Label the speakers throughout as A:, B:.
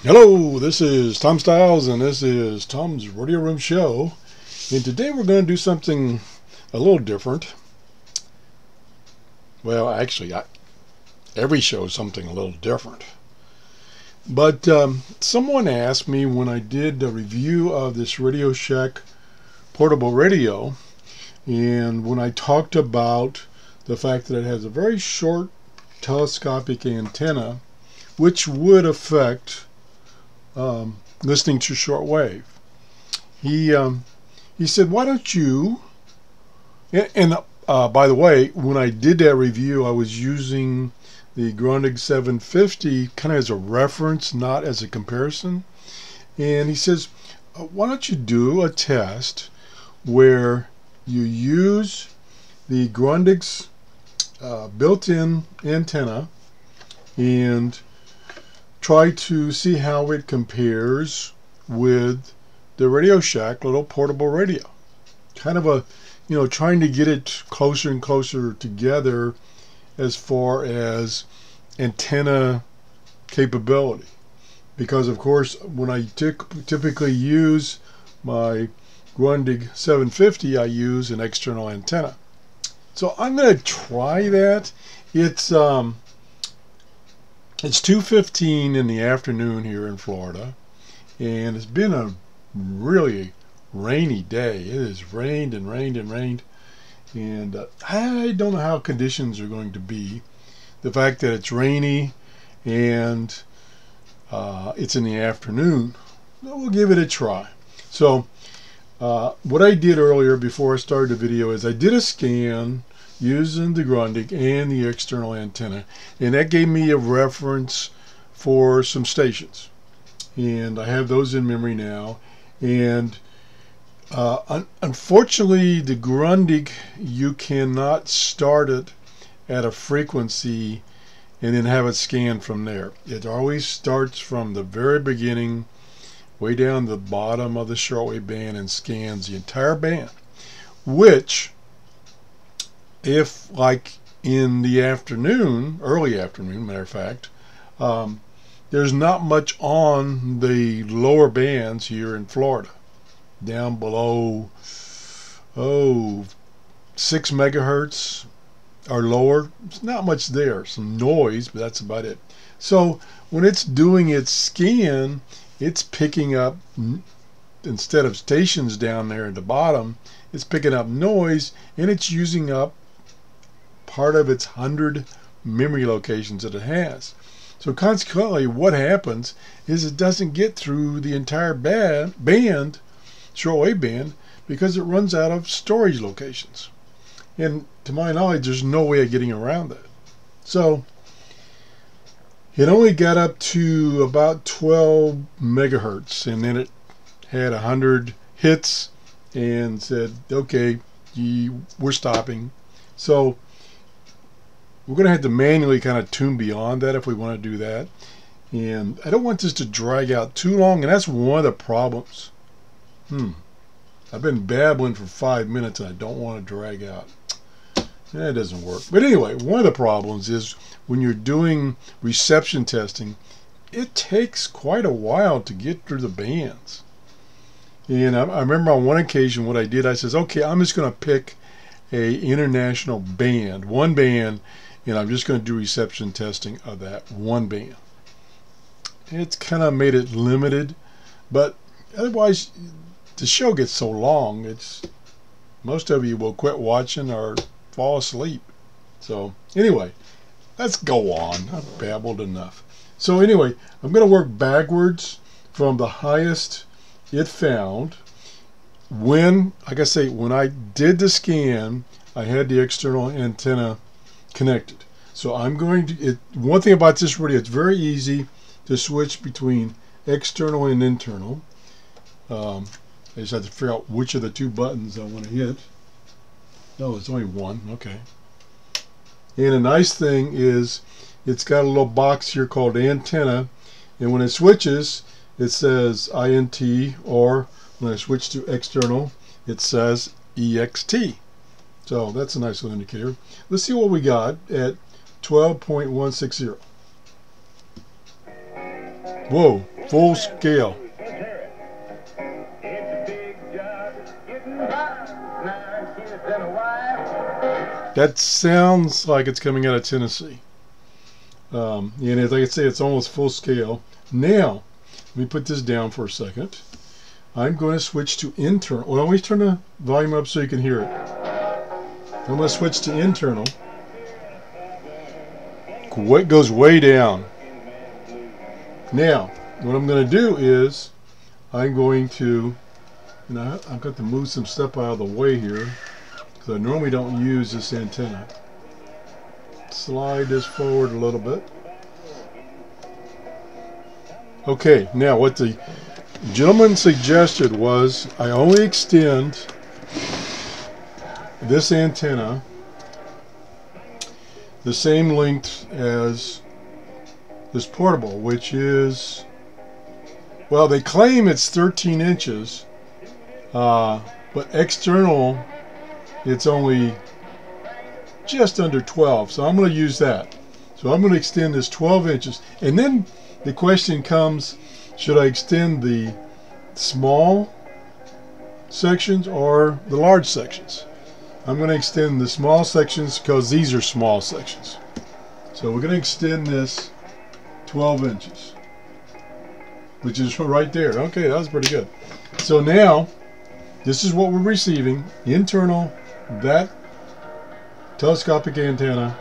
A: Hello, this is Tom Styles, and this is Tom's Radio Room Show. And today we're going to do something a little different. Well, actually, every show is something a little different. But someone asked me when I did a review of this Radio Shack portable radio, and when I talked about the fact that it has a very short telescopic antenna, which would affect listening to shortwave. He said, why don't you, and by the way, when I did that review, I was using the Grundig 750 kind of as a reference, not as a comparison. And he says, why don't you do a test where you use the Grundig's built-in antenna and try to see how it compares with the Radio Shack little portable radio. Kind of a, trying to get it closer and closer together as far as antenna capability. Because of course, when I typically use my Grundig 750, I use an external antenna. So I'm going to try that. It's 2:15 in the afternoon here in Florida, and it's been a really rainy day. It has rained and rained and rained, and I don't know how conditions are going to be. The fact that it's rainy and it's in the afternoon, we'll give it a try. So what I did earlier before I started the video is I did a scan using the Grundig and the external antenna, and that gave me a reference for some stations, and I have those in memory now. And unfortunately, the Grundig, you cannot start it at a frequency and then have it scanned from there. It always starts from the very beginning, way down the bottom of the shortwave band, and scans the entire band, which, if like in the afternoon, early afternoon, matter of fact, there's not much on the lower bands here in Florida. Down below, 6 megahertz or lower, there's not much there. Some noise, but that's about it. So when it's doing its scan, it's picking up, instead of stations down there at the bottom, it's picking up noise, and it's using up part of its 100 memory locations that it has. So consequently, what happens is it doesn't get through the entire band, shortwave band, because it runs out of storage locations. And to my knowledge, there's no way of getting around that. So it only got up to about 12 megahertz, and then it had 100 hits and said, okay, we're stopping. So we're going to have to manually kind of tune beyond that if we want to do that. And I don't want this to drag out too long, and that's one of the problems. I've been babbling for 5 minutes, and I don't want to drag out. That doesn't work. But anyway, one of the problems is when you're doing reception testing, it takes quite a while to get through the bands. And I remember on one occasion what I did, I says, okay, I'm just going to pick a international band, one band, and I'm just going to do reception testing of that one band. It's kind of made it limited, but otherwise the show gets so long, most of you will quit watching or fall asleep. So anyway, let's go on. I've babbled enough. So anyway, I'm going to work backwards from the highest it found. When, like I say, when I did the scan, I had the external antenna connected. So I'm going to, one thing about this radio, it's very easy to switch between external and internal. I just have to figure out which of the two buttons I want to hit. No, it's only one. Okay. And a nice thing is it's got a little box here called antenna, and when it switches, it says INT, or when I switch to external, it says EXT. So that's a nice little indicator. Let's see what we got at 12.160. Whoa, full scale. That sounds like it's coming out of Tennessee. And like I say, it's almost full scale. Now, let me put this down for a second. I'm going to switch to internal. Well, always turn the volume up so you can hear it. I'm going to switch to internal. It goes way down. Now, what I'm going to do is I'm going to, I've got to move some stuff out of the way here because I normally don't use this antenna. Slide this forward a little bit. Okay, now what the gentleman suggested was I only extend this antenna the same length as this portable, which is, well, they claim it's 13 inches, but external it's only just under 12, so I'm going to use that. So I'm going to extend this 12 inches, and then the question comes, should I extend the small sections or the large sections? I'm going to extend the small sections because these are small sections. So we're going to extend this 12 inches, which is right there. Okay, that was pretty good. So now, this is what we're receiving. Internal, that telescopic antenna.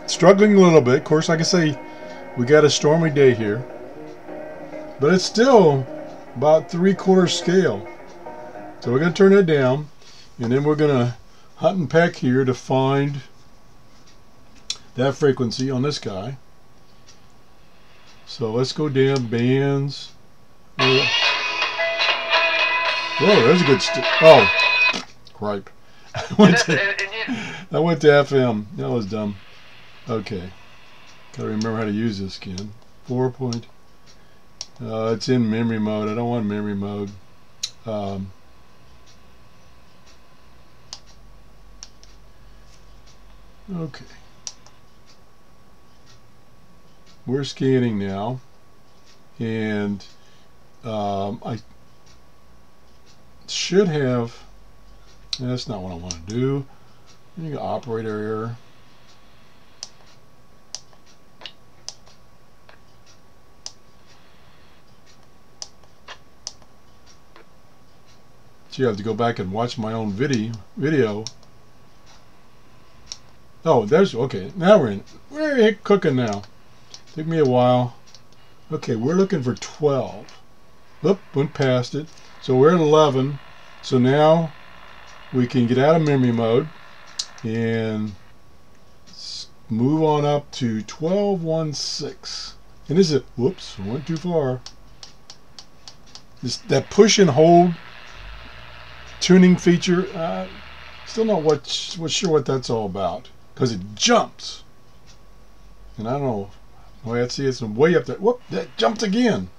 A: Struggling a little bit. Of course, like I say, we got a stormy day here. But it's still about 3/4 scale. So we're going to turn it down, and then we're going to hunt and peck here to find that frequency on this guy. So let's go down bands. Whoa, there's a good oh, cripe. I went to FM. That was dumb. Okay. Gotta remember how to use this again. 4 point. It's in memory mode. I don't want memory mode. Okay. We're scanning now, and I should have, that's not what I want to do. You got operator error. So you have to go back and watch my own video. Oh, there's, okay, now we're cooking now. Took me a while. Okay, we're looking for 12. Oop, went past it. So we're at 11. So now we can get out of memory mode and move on up to 12.16. And this is, whoops, I went too far. That push and hold tuning feature, still not sure what that's all about, because it jumps. And I don't know. Oh, let's see, it's way up there. Whoop, that jumped again.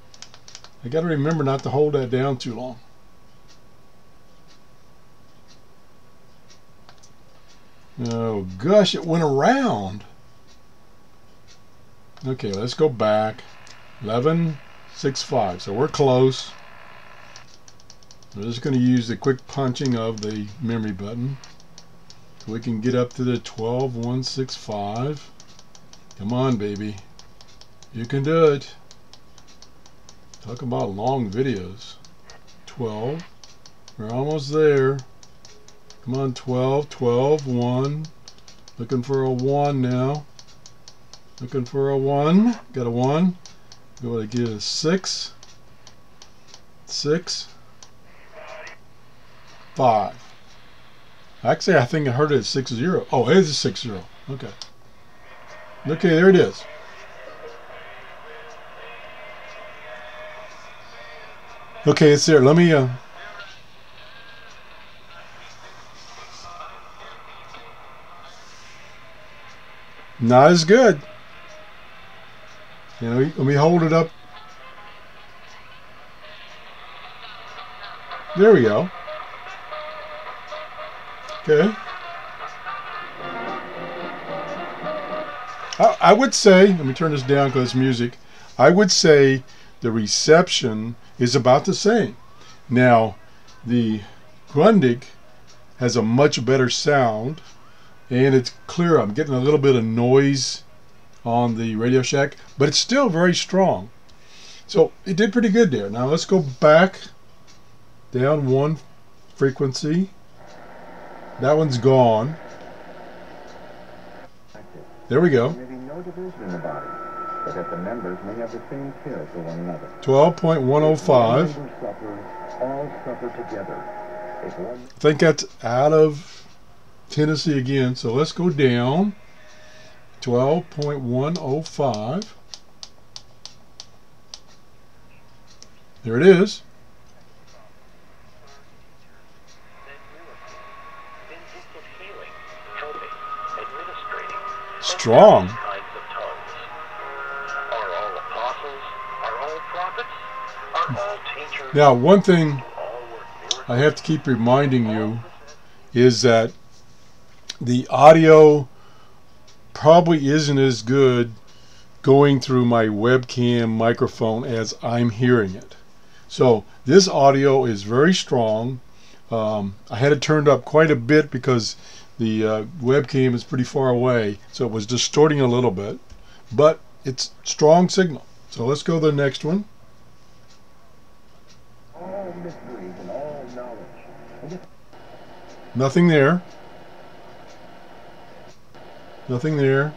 A: I got to remember not to hold that down too long. Oh gosh, it went around. Okay, let's go back. 11.65, so we're close. We're just going to use the quick punching of the memory button so we can get up to the 12.165. Come on, baby. You can do it. Talk about long videos. 12. We're almost there. Come on, 12, 12, 1. Looking for a 1 now. Looking for a 1. Got a 1. Go to get a 6. 6. 5. Actually, I think I heard it at 6-0. Oh, it is a 6-0. Okay. Okay, there it is. Okay, it's there. Let me not as good. You know, let me hold it up. There we go. Okay. I would say, let me turn this down because it's music. I would say the reception is about the same. Now, the Grundig has a much better sound, and it's clear. I'm getting a little bit of noise on the Radio Shack, but it's still very strong. So it did pretty good there. Now let's go back down one frequency. That one's gone. There we go. 12.105. I think that's out of Tennessee again. So let's go down. 12.105. There it is. Strong. Now, one thing I have to keep reminding you is that the audio probably isn't as good going through my webcam microphone as I'm hearing it. So this audio is very strong. I had it turned up quite a bit because the webcam is pretty far away, so it was distorting a little bit, but it's strong signal. So let's go to the next one. Nothing there. Nothing there.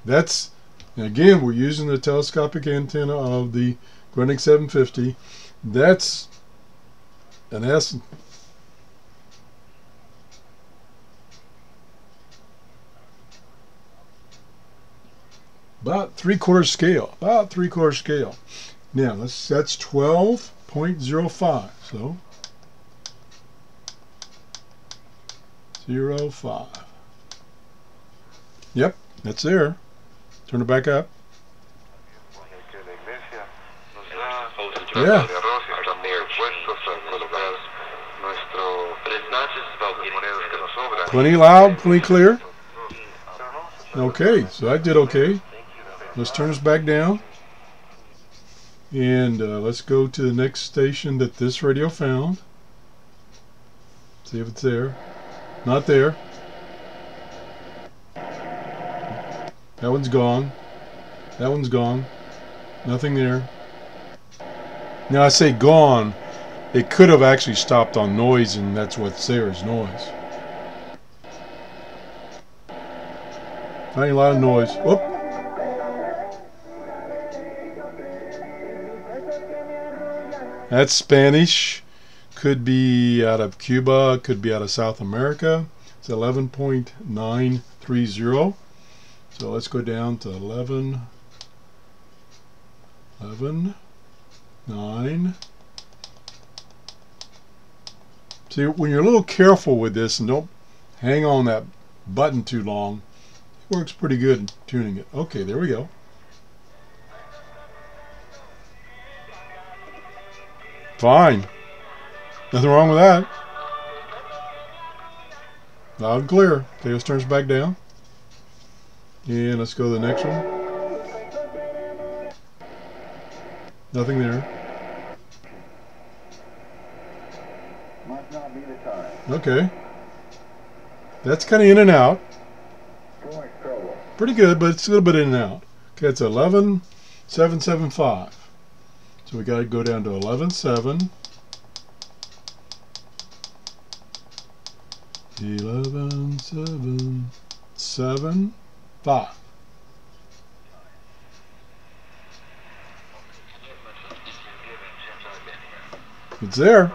A: That's, again, we're using the telescopic antenna of the Grundig 750. That's an S. About 3/4 scale. About 3/4 scale. Now that's 12.05. So 0.5. Yep, that's there. Turn it back up. Yeah. Plenty loud, plenty clear. Okay, so I did okay. Let's turn this back down. And let's go to the next station that this radio found. See if it's there. Not there. That one's gone. That one's gone. Nothing there. Now I say gone. It could have actually stopped on noise, and that's what's there is noise. Not a lot of noise. Whoop. That's Spanish. Could be out of Cuba. Could be out of South America. It's 11.930. So let's go down to 11, 9. See, when you're a little careful with this and don't hang on that button too long, it works pretty good in tuning it. Okay, there we go. Fine. Nothing wrong with that. Loud and clear. Okay, let's turn this back down. And let's go to the next one. Nothing there. Okay. That's kind of in and out. Pretty good, but it's a little bit in and out. Okay, it's 11.775. So we got to go down to 11.7. 11.775. It's there.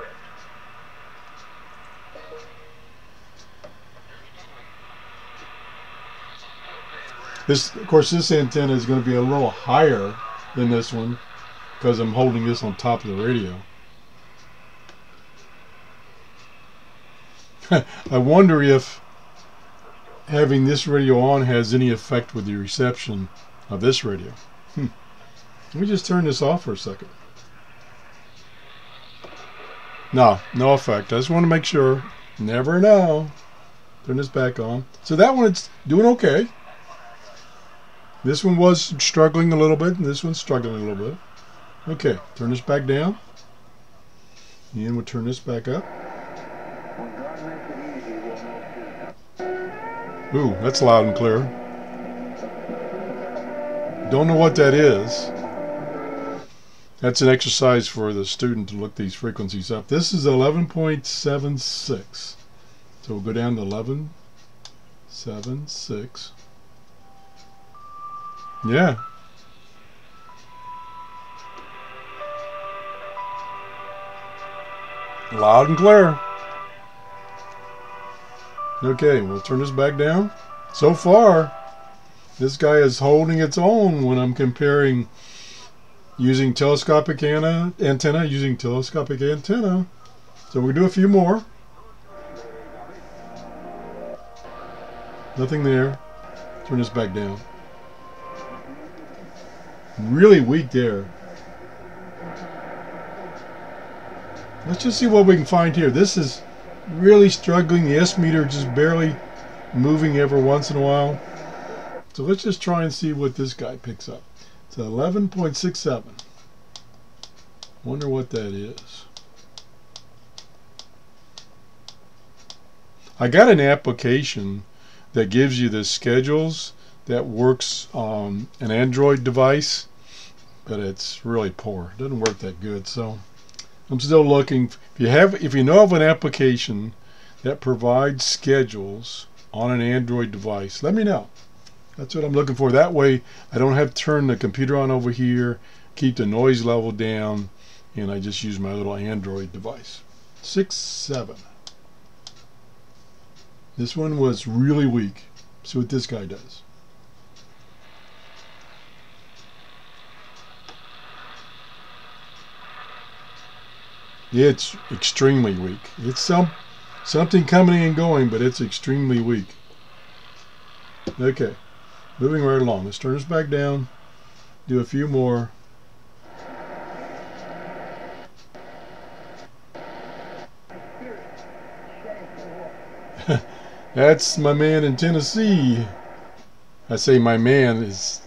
A: This, of course, this antenna is going to be a little higher than this one because I'm holding this on top of the radio. I wonder if having this radio on has any effect with the reception of this radio. Let me just turn this off for a second. No effect. I just want to make sure. Never know. Turn this back on. So that one, it's doing okay. This one was struggling a little bit, and this one's struggling a little bit. Okay, turn this back down. And we'll turn this back up. Ooh, that's loud and clear. Don't know what that is. That's an exercise for the student to look these frequencies up. This is 11.76. So we'll go down to 11.76. Yeah. Loud and clear. Okay, we'll turn this back down. So far, this guy is holding its own when I'm comparing using telescopic antenna, using telescopic antenna. So we'll do a few more. Nothing there. Turn this back down. Really weak there. Let's just see what we can find here. This is really struggling. The S meter just barely moving every once in a while. So let's just try and see what this guy picks up. It's 11.67. Wonder what that is. I got an application that gives you the schedules that works on an Android device, but it's really poor. It doesn't work that good. So I'm still looking. If you know of an application that provides schedules on an Android device, let me know. That's what I'm looking for. That way I don't have to turn the computer on over here, keep the noise level down, and I just use my little Android device. 6.7. This one was really weak. See what this guy does. It's extremely weak. It's something coming and going, but it's extremely weak. Okay, moving right along. Let's turn this back down. Do a few more. That's my man in Tennessee. I say my man he's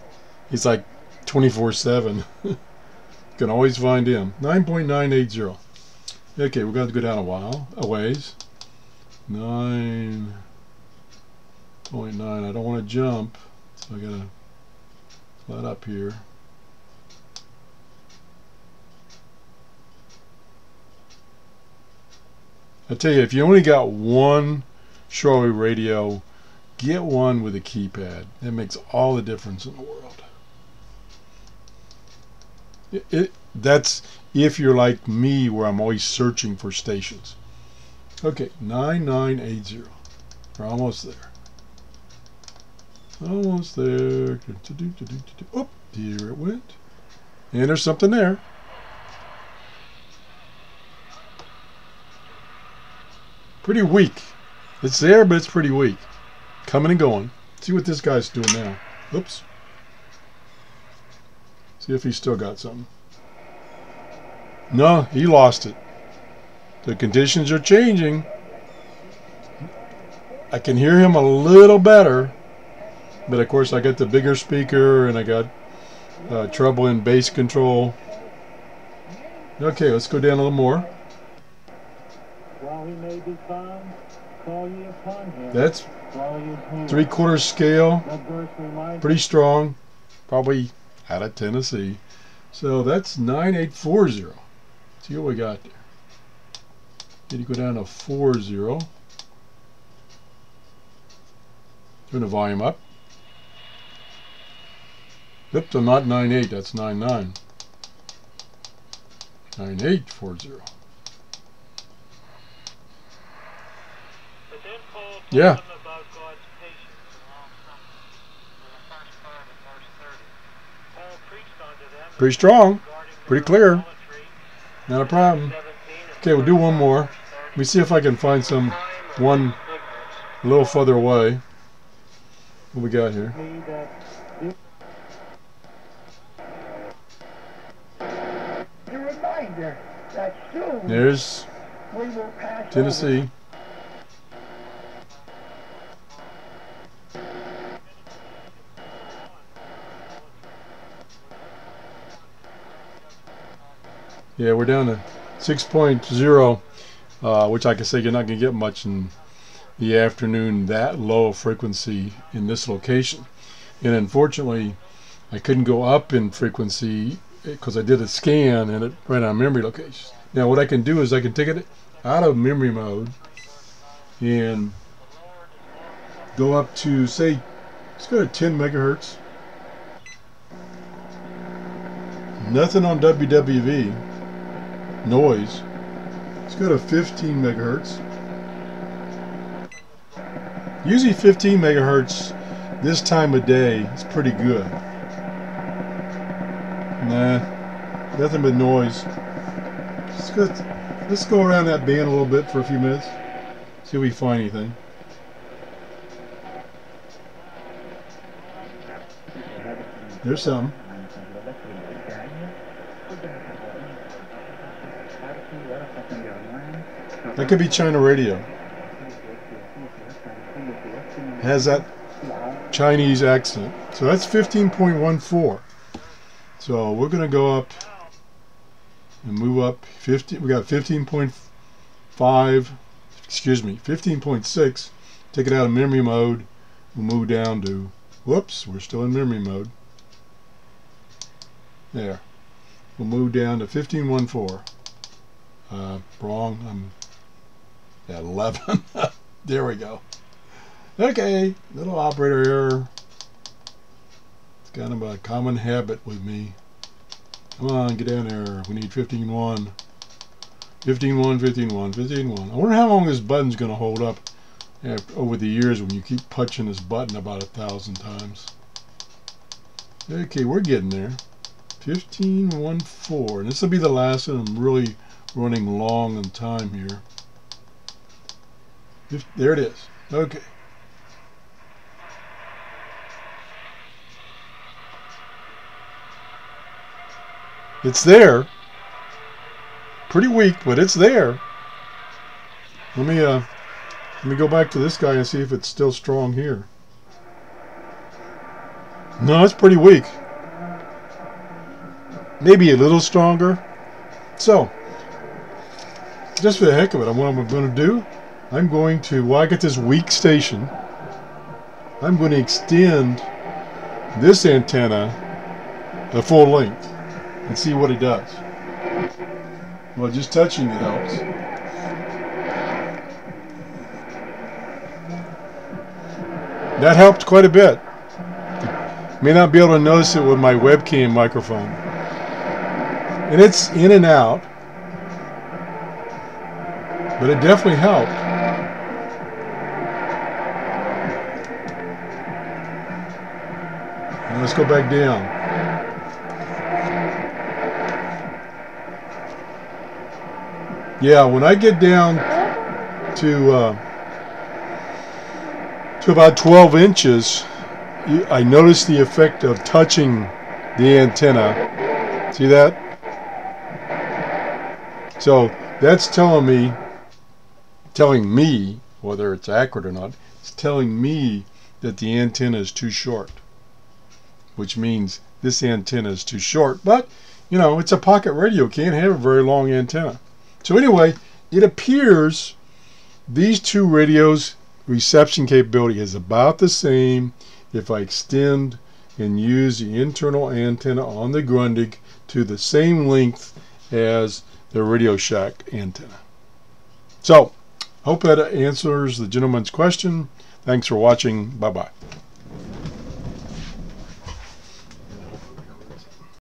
A: like 24/7. You can always find him. 9.980. Okay, we're going to go down a ways. 9.9. I don't want to jump, so I got to let up here. I tell you, if you only got one shortwave radio, get one with a keypad. It makes all the difference in the world. That's if you're like me, where I'm always searching for stations. Okay, 9980. We're almost there. Almost there. Oh, here it went. And there's something there. Pretty weak. It's there, but it's pretty weak. Coming and going. See what this guy's doing now. Oops. See if he's still got something. No, he lost it. The conditions are changing. I can hear him a little better, but of course I got the bigger speaker and I got trouble in bass control. Okay, let's go down a little more. That's 3/4 scale, pretty strong, probably out of Tennessee. So that's 9840. See what we got there. Need to go down to 40. Turn the volume up. Oops, I'm not 98, that's 99. 9840. Yeah. Pretty strong, pretty clear. Not a problem. Okay, we'll do one more. Let me see if I can find one a little further away. What we got here? There's Tennessee. Yeah, we're down to 6.0, which I can say you're not going to get much in the afternoon that low frequency in this location. And unfortunately, I couldn't go up in frequency because I did a scan and it ran on memory locations. Now what I can do is I can take it out of memory mode and go up to, say, let's go to 10 megahertz. Nothing on WWV. Noise. Let's go to 15 megahertz. Usually 15 megahertz this time of day is pretty good. Nah, nothing but noise. Let's go around that band a little bit for a few minutes. See if we find anything. There's some. That could be China radio. It has that Chinese accent. So that's 15.14. So we're going to go up and move up 50. We got 15.5, excuse me, 15.6. Take it out of memory mode. We'll move down to, whoops, we're still in memory mode. There. We'll move down to 15.14. Wrong. I'm at 11. There we go. Okay, little operator error. It's kind of a common habit with me. Come on, get down there. We need 15.1. 15.1, 15.1, 15.1. I wonder how long this button's going to hold up over the years when you keep punching this button about 1,000 times. Okay, we're getting there. 15.14. And this will be the last one. I'm really running long on time here. There it is. Okay. It's there. Pretty weak, but it's there. Let me go back to this guy and see if it's still strong here. No, it's pretty weak. Maybe a little stronger. So, just for the heck of it, what I'm going to do, I'm going to, while I get this weak station, I'm going to extend this antenna the full length and see what it does. Well, just touching it helps. That helped quite a bit. You may not be able to notice it with my webcam microphone. And it's in and out, but it definitely helped. And let's go back down. Yeah, when I get down to about 12 inches, I notice the effect of touching the antenna. See that? So that's telling me, whether it's accurate or not, it's telling me that the antenna is too short, which means this antenna is too short. But, you know, it's a pocket radio. Can't have a very long antenna. So anyway, it appears these two radios' reception capability is about the same if I extend and use the internal antenna on the Grundig to the same length as the Radio Shack antenna. So, hope that answers the gentleman's question. Thanks for watching. Bye-bye.